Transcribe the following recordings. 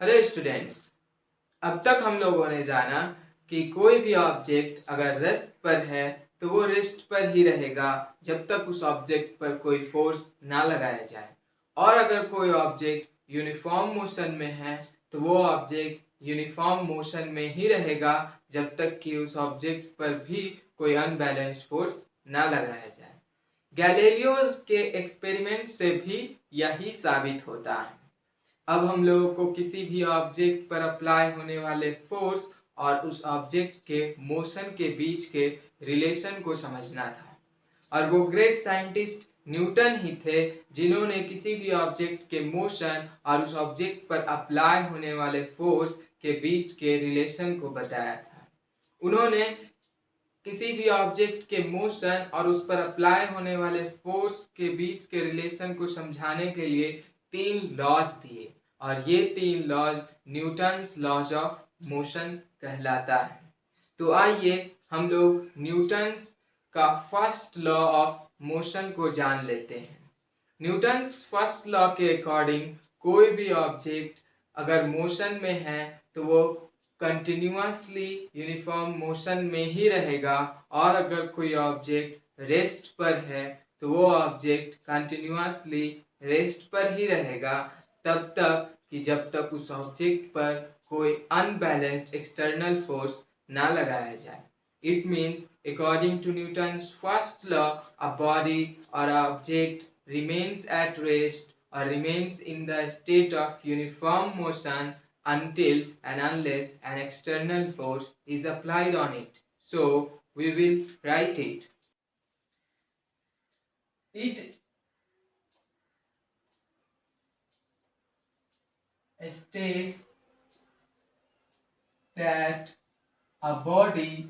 Hello students, अब तक हम लोगों ने जाना कि कोई भी ऑब्जेक्ट अगर रेस्ट पर है तो वो रेस्ट पर ही रहेगा जब तक उस ऑब्जेक्ट पर कोई फोर्स ना लगाया जाए, और अगर कोई ऑब्जेक्ट यूनिफॉर्म मोशन में है तो वो ऑब्जेक्ट यूनिफॉर्म मोशन में ही रहेगा जब तक कि उस ऑब्जेक्ट पर भी कोई अनबैलेंस्ड फोर्स ना लगाया जाए। गैलीलियो के एक्सपेरिमेंट से भी यही साबित होता है। अब हम लोगों को किसी भी ऑब्जेक्ट पर अप्लाई होने वाले फोर्स और उस ऑब्जेक्ट के मोशन के बीच के रिलेशन को समझना था, और वो ग्रेट साइंटिस्ट न्यूटन ही थे जिन्होंने किसी भी ऑब्जेक्ट के मोशन और उस ऑब्जेक्ट पर अप्लाई होने वाले फोर्स के बीच के रिलेशन को बताया था। उन्होंने किसी भी ऑब्जेक्ट के मोशन और उस पर अप्लाई होने वाले फोर्स के बीच के रिलेशन को समझाने के लिए 3 लॉज दिए, और ये 3 laws Newton's laws of motion कहलाता है। तो आइए हम लोग न्यूटन्स का फर्स्ट लॉ ऑफ मोशन को जान लेते हैं। न्यूटन्स फर्स्ट लॉ के अकॉर्डिंग कोई भी ऑब्जेक्ट अगर मोशन में है तो वो कंटिन्यूअसली यूनिफॉर्म मोशन में ही रहेगा, और अगर कोई ऑब्जेक्ट रेस्ट पर है तो वो ऑब्जेक्ट कंटिन्यूअसली रेस्ट पर ही रहेगा तब तक कि जब तक उस ऑब्जेक्ट पर कोई अनबैलेंस्ड एक्सटर्नल फोर्स ना लगाया जाए। It means according to Newton's first law a body or object remains at rest or remains in the state of uniform motion until and unless an external force is applied on it. So we will write it. It states that a body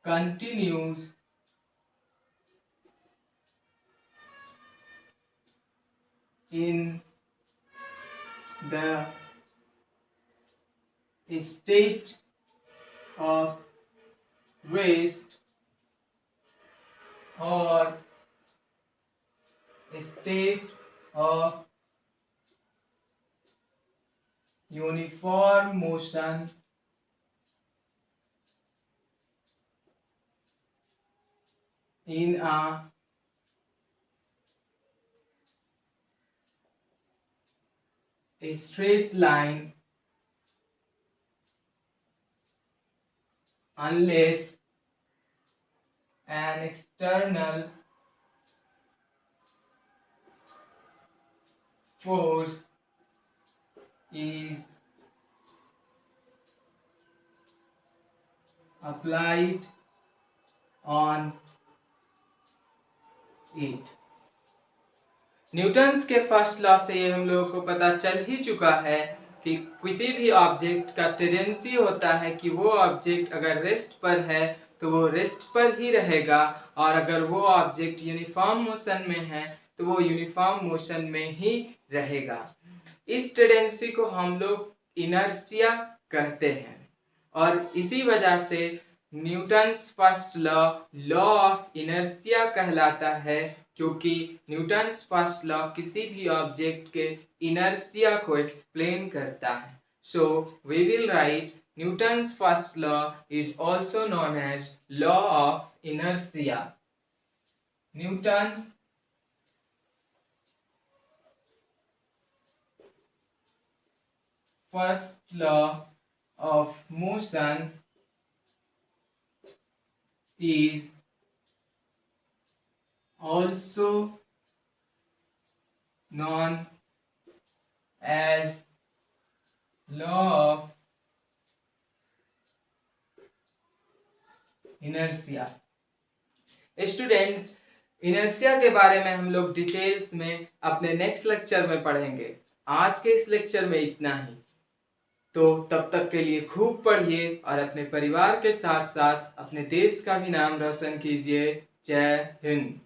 continues in the state of rest or state of uniform motion in a straight line unless an external force is applied on it. Newton's के first law से ये हम लोगों को पता चल ही चुका है कि किसी भी ऑब्जेक्ट का टेंडेंसी होता है कि वो ऑब्जेक्ट अगर रेस्ट पर है तो वो रेस्ट पर ही रहेगा, और अगर वो ऑब्जेक्ट यूनिफॉर्म मोशन में है तो वो यूनिफॉर्म मोशन में ही रहेगा। इस टेंडेंसी को हम लोग इनर्शिया कहते हैं, और इसी वजह से Newton's first law law of inertia कहलाता है, क्योंकि न्यूटन्स फर्स्ट लॉ किसी भी ऑब्जेक्ट के इनर्शिया को एक्सप्लेन करता है। So we will write Newton's first law is also known as law of inertia. Newton's first law of motion is also known as law of inertia. Students, inertia के बारे में हम लोग details में अपने नेक्स्ट लेक्चर में पढ़ेंगे। आज के इस लेक्चर में इतना ही। तो तब तक के लिए खूब पढ़िए और अपने परिवार के साथ साथ अपने देश का भी नाम रोशन कीजिए। जय हिंद।